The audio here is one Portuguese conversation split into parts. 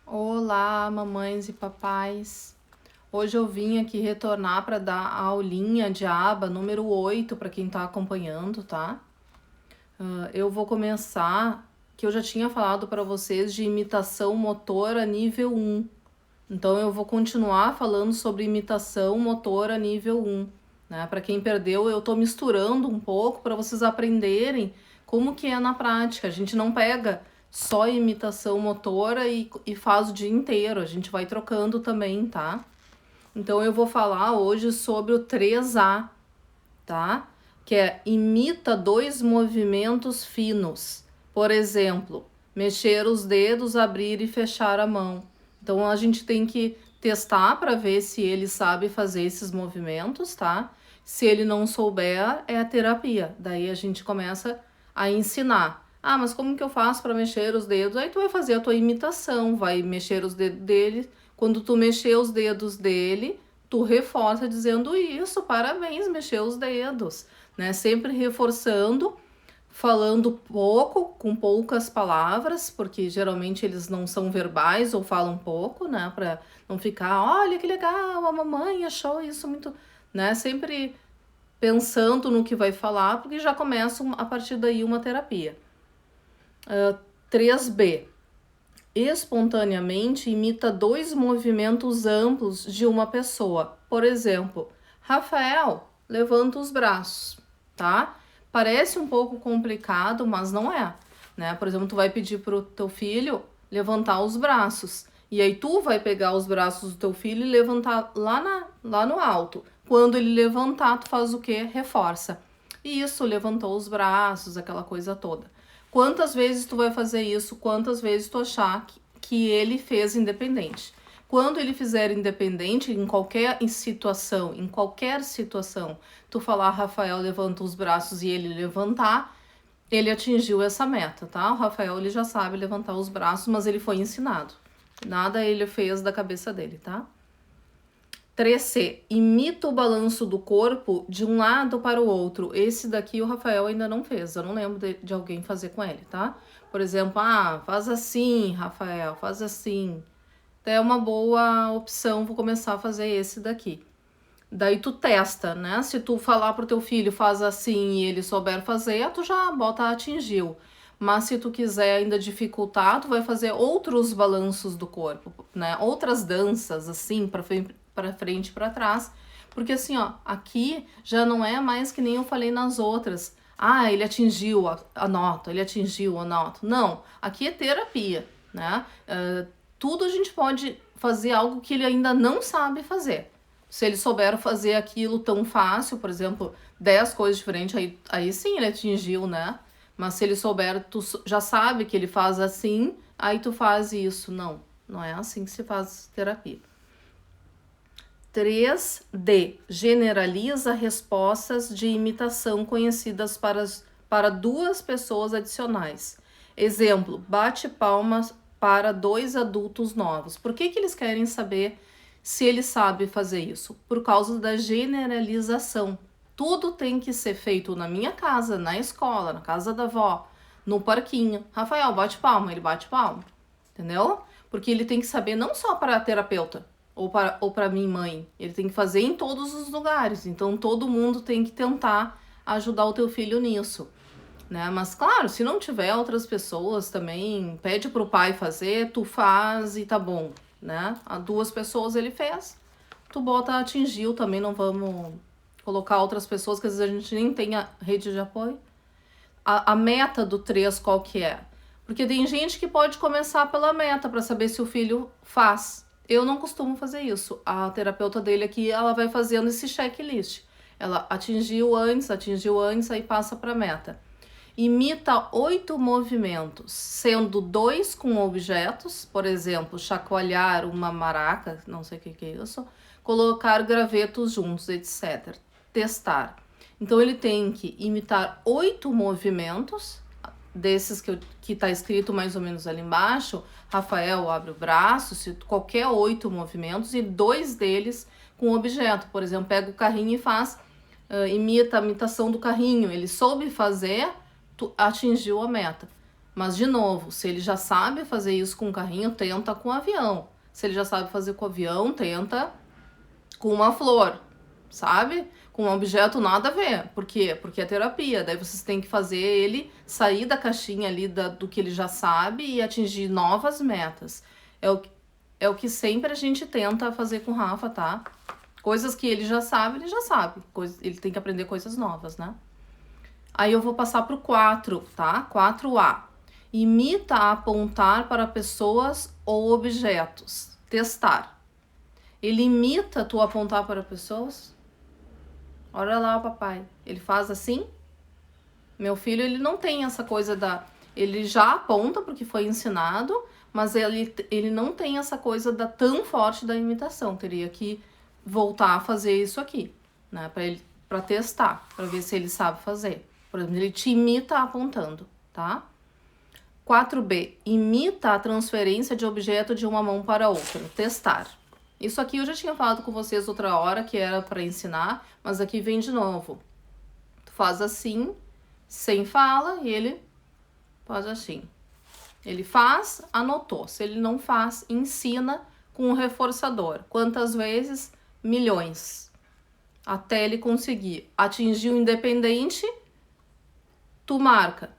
Olá, mamães e papais. Hoje eu vim aqui retornar para dar a aulinha de aba número 8 para quem está acompanhando, tá? Eu vou começar, que eu já tinha falado para vocês de imitação motora nível 1. Então eu vou continuar falando sobre imitação motora nível 1, né? Para quem perdeu, eu tô misturando um pouco para vocês aprenderem como que é na prática. A gente não pega só imitação motora e faz o dia inteiro, a gente vai trocando também, tá? Então eu vou falar hoje sobre o 3A, tá? Que é imita dois movimentos finos. Por exemplo, mexer os dedos, abrir e fechar a mão. Então a gente tem que testar para ver se ele sabe fazer esses movimentos, tá? Se ele não souber, é a terapia. Daí a gente começa a ensinar. Ah, mas como que eu faço para mexer os dedos? Aí tu vai fazer a tua imitação, vai mexer os dedos dele. Quando tu mexer os dedos dele, tu reforça dizendo isso, parabéns, mexeu os dedos, né? Sempre reforçando, falando pouco, com poucas palavras, porque geralmente eles não são verbais ou falam pouco, né? Para não ficar, olha que legal, a mamãe achou isso muito, né? Sempre pensando no que vai falar, porque já começa a partir daí uma terapia. 3B. Espontaneamente imita dois movimentos amplos de uma pessoa. Por exemplo, Rafael, levanta os braços, tá? Parece um pouco complicado, mas não é, né? Por exemplo, tu vai pedir pro teu filho levantar os braços. E aí tu vai pegar os braços do teu filho e levantar lá no alto. Quando ele levantar, tu faz o quê? Reforça. Isso, levantou os braços, aquela coisa toda. Quantas vezes tu vai fazer isso? Quantas vezes tu achar que ele fez independente? Quando ele fizer independente, em qualquer situação, tu falar, Rafael, levanta os braços e ele levantar, ele atingiu essa meta, tá? O Rafael, ele já sabe levantar os braços, mas ele foi ensinado. Nada ele fez da cabeça dele, tá? 3C, imita o balanço do corpo de um lado para o outro. Esse daqui o Rafael ainda não fez, eu não lembro de alguém fazer com ele, tá? Por exemplo, faz assim, Rafael, faz assim. Então é uma boa opção, vou começar a fazer esse daqui. Daí tu testa, né? Se tu falar pro teu filho faz assim e ele souber fazer, tu já bota atingiu. Mas se tu quiser ainda dificultar, tu vai fazer outros balanços do corpo, né? Outras danças, assim, para frente e para trás. Porque assim, ó, aqui já não é mais que nem eu falei nas outras. Ah, ele atingiu, anoto, ele atingiu, anoto. Não, aqui é terapia, né? Tudo a gente pode fazer algo que ele ainda não sabe fazer. Se ele souber fazer aquilo tão fácil, por exemplo, 10 coisas diferentes, aí sim ele atingiu, né? Mas se ele souber, tu já sabe que ele faz assim, aí tu faz isso. Não, não é assim que se faz terapia. 3D. Generaliza respostas de imitação conhecidas para duas pessoas adicionais. Exemplo, bate palmas para dois adultos novos. Por que eles querem saber se ele sabe fazer isso? Por causa da generalização. Tudo tem que ser feito na minha casa, na escola, na casa da avó, no parquinho. Rafael, bate palma, ele bate palma. Entendeu? Porque ele tem que saber não só para a terapeuta ou para minha mãe, ele tem que fazer em todos os lugares. Então todo mundo tem que tentar ajudar o teu filho nisso, né? Mas claro, se não tiver outras pessoas também, pede pro pai fazer, tu faz e tá bom, né? A duas pessoas ele fez, tu bota atingiu também, não vamos colocar outras pessoas, que às vezes a gente nem tem a rede de apoio. A meta do 3 qual que é? Porque tem gente que pode começar pela meta para saber se o filho faz. Eu não costumo fazer isso. A terapeuta dele aqui, ela vai fazendo esse checklist. Ela atingiu antes, aí passa para a meta. Imita 8 movimentos, sendo 2 com objetos, por exemplo, chacoalhar uma maraca, não sei o que é isso, colocar gravetos juntos, etc. Testar. Então ele tem que imitar 8 movimentos, desses que tá escrito mais ou menos ali embaixo. Rafael abre o braço, se qualquer 8 movimentos, e 2 deles com objeto. Por exemplo, pega o carrinho e faz, imita a imitação do carrinho. Ele soube fazer, tu atingiu a meta. Mas, de novo, se ele já sabe fazer isso com o carrinho, tenta com o avião. Se ele já sabe fazer com o avião, tenta com uma flor, sabe? Com um objeto nada a ver. Por quê? Porque é terapia. Daí vocês têm que fazer ele sair da caixinha ali do que ele já sabe e atingir novas metas. É o que sempre a gente tenta fazer com o Rafa, tá? Coisas que ele já sabe. Ele tem que aprender coisas novas, né? Aí eu vou passar pro 4, tá? 4A. Imita apontar para pessoas ou objetos. Testar. Ele imita tu apontar para pessoas? Olha lá o papai. Ele faz assim? Meu filho, ele não tem essa coisa da... Ele já aponta porque foi ensinado, mas ele não tem essa coisa tão forte da imitação. Teria que voltar a fazer isso aqui, né? Para testar, para ver se ele sabe fazer. Por exemplo, ele te imita apontando, tá? 4B. Imita a transferência de objeto de uma mão para outra. Testar. Isso aqui eu já tinha falado com vocês outra hora, que era para ensinar, mas aqui vem de novo. Tu faz assim, sem fala, e ele faz assim. Ele faz, anotou. Se ele não faz, ensina com o reforçador. Quantas vezes? Milhões. Até ele conseguir atingir o independente, tu marca.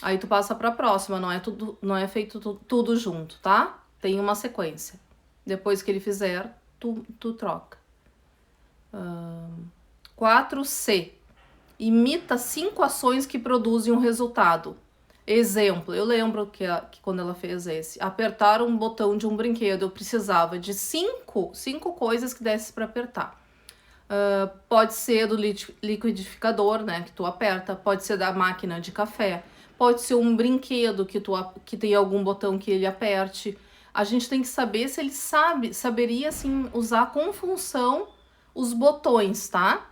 Aí tu passa para a próxima, não é feito tudo junto, tá? Tem uma sequência. Depois que ele fizer, tu troca. 4C. Imita 5 ações que produzem um resultado. Exemplo, eu lembro que quando ela fez esse, apertar um botão de um brinquedo, eu precisava de 5 coisas que desse para apertar. Pode ser do liquidificador, né, que tu aperta, pode ser da máquina de café, pode ser um brinquedo que tem algum botão que ele aperte. A gente tem que saber se ele saberia, assim, usar com função os botões, tá?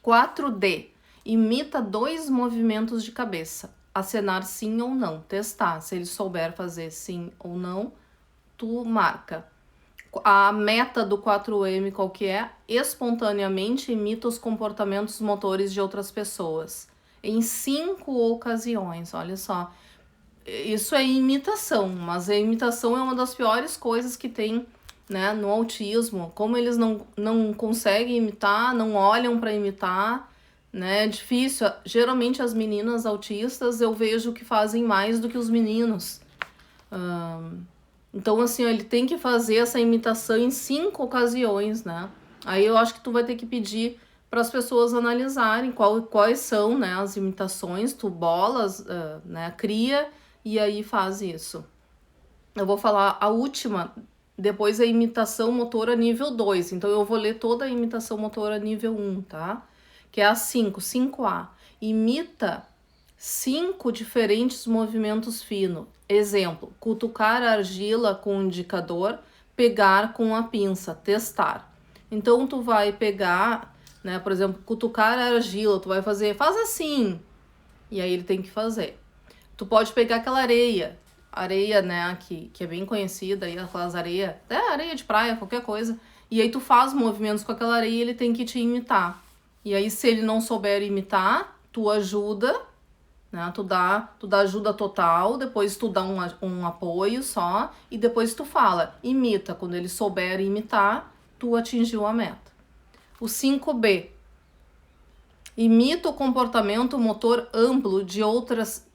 4D. Imita 2 movimentos de cabeça. Acenar sim ou não. Testar. Se ele souber fazer sim ou não, tu marca. A meta do 4M qual que é? Espontaneamente imita os comportamentos motores de outras pessoas. Em 5 ocasiões, olha só. Isso é imitação, mas a imitação é uma das piores coisas que tem, né, no autismo. Como eles não conseguem imitar, não olham para imitar, né, é difícil. Geralmente as meninas autistas eu vejo que fazem mais do que os meninos. Então, assim, ele tem que fazer essa imitação em 5 ocasiões, né? Aí eu acho que tu vai ter que pedir para as pessoas analisarem quais são, né, as imitações, tu bolas, né, cria e aí faz isso. Eu vou falar a última, depois a imitação motora nível 2. Então eu vou ler toda a imitação motora nível 1, tá? Que é a 5A. Imita 5 diferentes movimentos finos. Exemplo, cutucar a argila com o indicador, pegar com a pinça, testar. Então tu vai pegar, né, por exemplo, cutucar a argila, tu vai faz assim. E aí ele tem que fazer. Tu pode pegar aquela areia, né, que é bem conhecida, aí aquelas areia de praia, qualquer coisa. E aí tu faz movimentos com aquela areia e ele tem que te imitar. E aí se ele não souber imitar, tu ajuda, né, tu dá ajuda total, depois tu dá um apoio só, e depois tu fala, imita. Quando ele souber imitar, tu atingiu a meta. O 5B. Imita o comportamento motor amplo de outras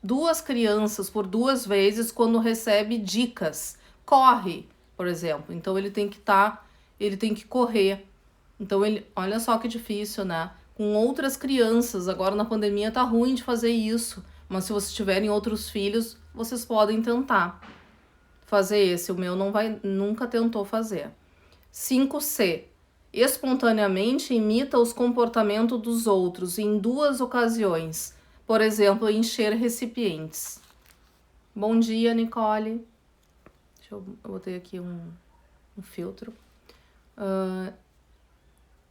2 crianças por 2 vezes quando recebe dicas. Corre, por exemplo. Então ele tem que correr. Então olha só que difícil, né? Com outras crianças, agora na pandemia tá ruim de fazer isso, mas se vocês tiverem outros filhos, vocês podem tentar fazer esse. O meu nunca tentou fazer. 5C. Espontaneamente imita os comportamentos dos outros em 2 ocasiões. Por exemplo, encher recipientes. Bom dia, Nicole. Eu botei aqui um filtro.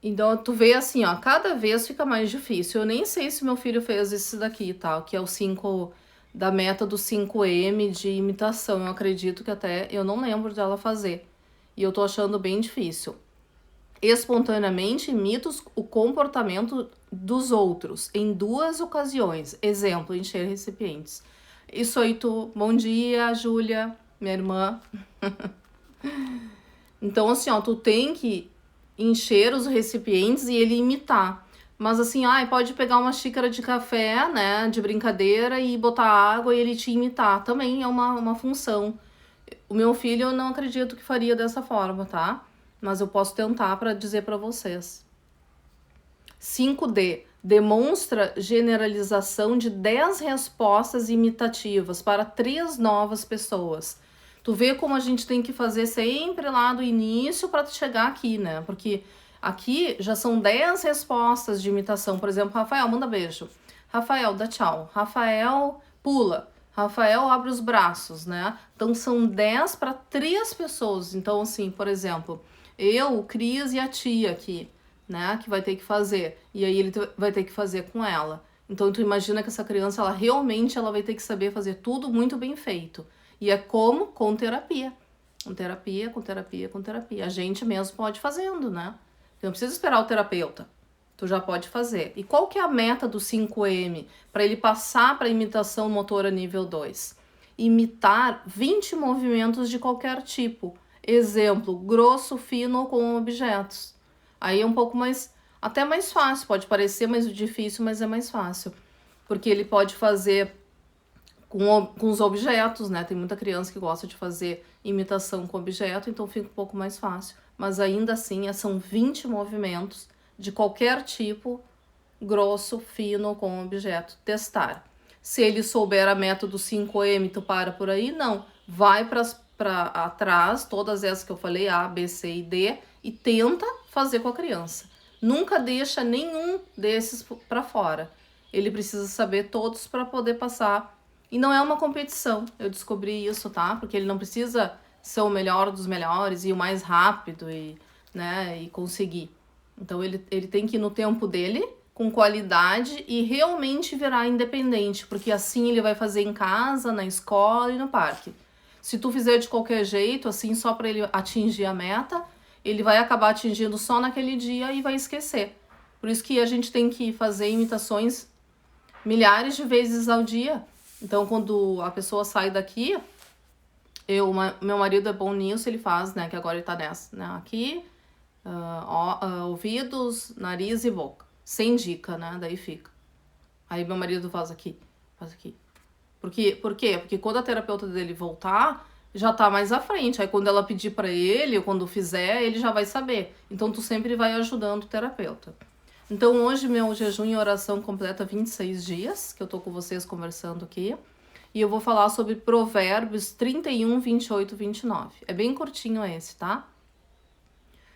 Então, tu vê assim, ó, cada vez fica mais difícil. Eu nem sei se meu filho fez esse daqui, tá? Que é o 5, da meta do 5M de imitação. Eu acredito que até, eu não lembro dela fazer. E eu tô achando bem difícil. Espontaneamente imita o comportamento dos outros em 2 ocasiões. Exemplo, encher recipientes. Isso aí bom dia, Júlia, minha irmã. Então, assim, ó, tu tem que encher os recipientes e ele imitar. Mas assim, pode pegar uma xícara de café, né, de brincadeira e botar água e ele te imitar. Também é uma função. O meu filho eu não acredito que faria dessa forma, tá? Mas eu posso tentar para dizer para vocês. 5D. Demonstra generalização de 10 respostas imitativas para 3 novas pessoas. Tu vê como a gente tem que fazer sempre lá do início para chegar aqui, né? Porque aqui já são 10 respostas de imitação. Por exemplo, Rafael, manda beijo. Rafael, dá tchau. Rafael, pula. Rafael, abre os braços, né? Então, são 10 para 3 pessoas. Então, assim, por exemplo, eu, o Cris e a tia aqui, né? Que vai ter que fazer. E aí, ele vai ter que fazer com ela. Então, tu imagina que essa criança, ela realmente vai ter que saber fazer tudo muito bem feito. E é como? Com terapia. Com terapia, com terapia, com terapia. A gente mesmo pode fazendo, né? Não precisa esperar o terapeuta. Tu já pode fazer. E qual que é a meta do 5M? Para ele passar para imitação motora nível 2? Imitar 20 movimentos de qualquer tipo. Exemplo, grosso, fino ou com objetos. Aí é um pouco mais, até mais fácil. Pode parecer mais difícil, mas é mais fácil. Porque ele pode fazer com os objetos, né? Tem muita criança que gosta de fazer imitação com objeto, então fica um pouco mais fácil. Mas ainda assim, são 20 movimentos de qualquer tipo, grosso, fino, com objeto. Testar. Se ele souber a método 5M, tu para por aí? Não. Vai para atrás, todas essas que eu falei, A, B, C e D, e tenta fazer com a criança. Nunca deixa nenhum desses para fora. Ele precisa saber todos para poder passar. E não é uma competição, eu descobri isso, tá? Porque ele não precisa ser o melhor dos melhores e o mais rápido e conseguir. Então ele tem que ir no tempo dele, com qualidade e realmente virar independente, porque assim ele vai fazer em casa, na escola e no parque. Se tu fizer de qualquer jeito, assim, só para ele atingir a meta, ele vai acabar atingindo só naquele dia e vai esquecer. Por isso que a gente tem que fazer imitações milhares de vezes ao dia. Então, quando a pessoa sai daqui, meu marido é bom nisso, ele faz, né? Que agora ele tá nessa, né? Aqui, ouvidos, nariz e boca. Sem dica, né? Daí fica. Aí meu marido faz aqui, faz aqui. Por quê? Porque quando a terapeuta dele voltar, já tá mais à frente. Aí quando ela pedir pra ele, ou quando fizer, ele já vai saber. Então, tu sempre vai ajudando o terapeuta. Então, hoje meu jejum e oração completa 26 dias, que eu tô com vocês conversando aqui. E eu vou falar sobre Provérbios 31, 28, 29. É bem curtinho esse, tá?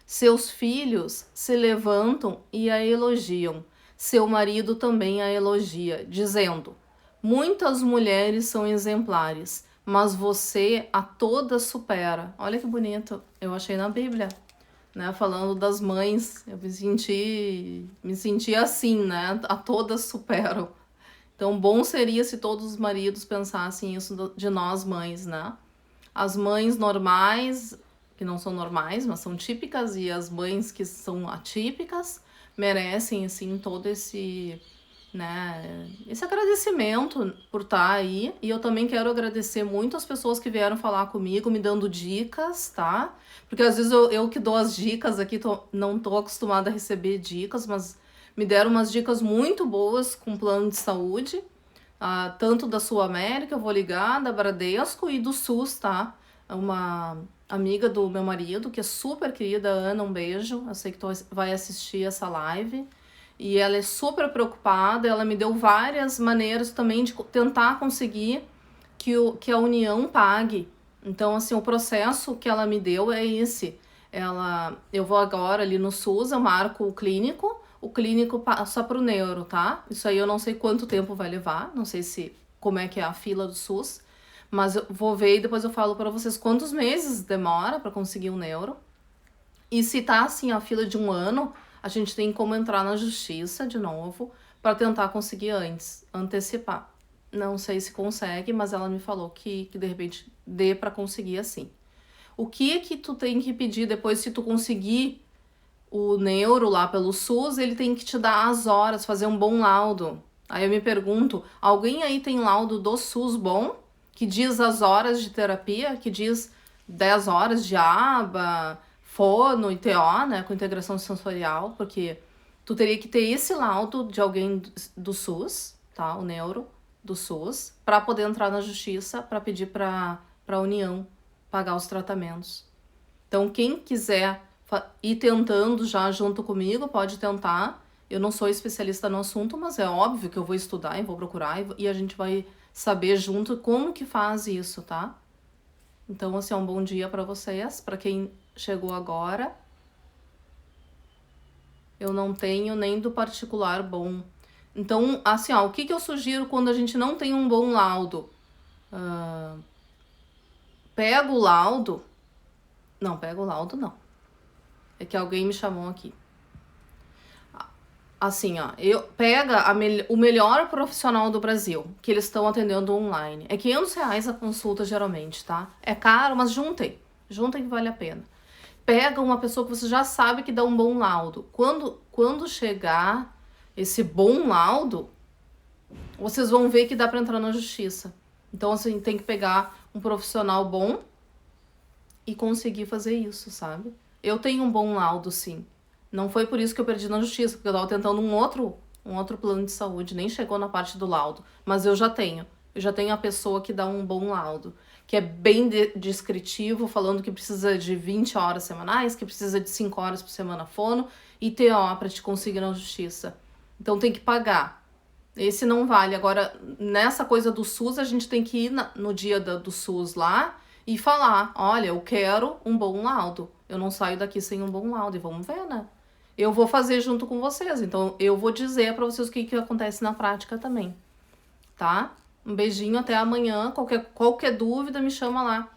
Seus filhos se levantam e a elogiam. Seu marido também a elogia, dizendo: muitas mulheres são exemplares, mas você a todas supera. Olha que bonito, eu achei na Bíblia. Né, falando das mães, eu me senti assim, né? A todas superam. Então, bom seria se todos os maridos pensassem isso de nós mães, né? As mães normais, que não são normais, mas são típicas, e as mães que são atípicas merecem, assim, todo esse agradecimento por estar aí. E eu também quero agradecer muito as pessoas que vieram falar comigo, me dando dicas, tá? Porque às vezes eu que dou as dicas aqui, não tô acostumada a receber dicas, mas me deram umas dicas muito boas com plano de saúde, tanto da Sul América, eu vou ligar, da Bradesco e do SUS, tá? Uma amiga do meu marido, que é super querida, Ana, um beijo. Eu sei que tu vai assistir essa live. E ela é super preocupada, ela me deu várias maneiras também de tentar conseguir que a União pague. Então, assim, o processo que ela me deu é esse. Eu vou agora ali no SUS, eu marco o clínico passa pro neuro, tá? Isso aí eu não sei quanto tempo vai levar, não sei como é que é a fila do SUS, mas eu vou ver e depois eu falo para vocês quantos meses demora para conseguir um neuro. E se tá assim a fila de 1 ano, a gente tem como entrar na justiça de novo para tentar conseguir antes, antecipar. Não sei se consegue, mas ela me falou que de repente dê para conseguir assim. O que tu tem que pedir depois se tu conseguir o neuro lá pelo SUS, ele tem que te dar as horas, fazer um bom laudo. Aí eu me pergunto, alguém aí tem laudo do SUS bom? Que diz as horas de terapia, que diz 10 horas de aba, fono e TO, né, com integração sensorial, porque tu teria que ter esse laudo de alguém do SUS, tá, o neuro do SUS, para poder entrar na justiça, para pedir para a União pagar os tratamentos. Então, quem quiser ir tentando já junto comigo, pode tentar. Eu não sou especialista no assunto, mas é óbvio que eu vou estudar e vou procurar e a gente vai saber junto como que faz isso, tá? Então, assim, é um bom dia para vocês, para quem chegou agora. Eu não tenho nem do particular bom. Então, assim, ó, o que eu sugiro quando a gente não tem um bom laudo? Pega o laudo. Não, pega o laudo não. É que alguém me chamou aqui. Assim, ó, pega o melhor profissional do Brasil, que eles estão atendendo online. É R$500 a consulta, geralmente, tá? É caro, mas juntem. Juntem que vale a pena. Pega uma pessoa que você já sabe que dá um bom laudo. Quando chegar esse bom laudo, vocês vão ver que dá para entrar na justiça. Então, assim, tem que pegar um profissional bom e conseguir fazer isso, sabe? Eu tenho um bom laudo, sim. Não foi por isso que eu perdi na justiça, porque eu tava tentando um outro plano de saúde, nem chegou na parte do laudo. Mas eu já tenho. Eu já tenho a pessoa que dá um bom laudo, que é bem descritivo, falando que precisa de 20 horas semanais, que precisa de 5 horas por semana fono e TO para te conseguir na justiça. Então tem que pagar. Esse não vale. Agora, nessa coisa do SUS, a gente tem que ir no dia do SUS lá e falar, olha, eu quero um bom laudo. Eu não saio daqui sem um bom laudo. E vamos ver, né? Eu vou fazer junto com vocês. Então, eu vou dizer para vocês o que acontece na prática também. Tá? Um beijinho, até amanhã. Qualquer dúvida, me chama lá,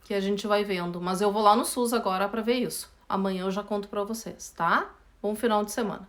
que a gente vai vendo. Mas eu vou lá no SUS agora para ver isso. Amanhã eu já conto para vocês, tá? Bom final de semana.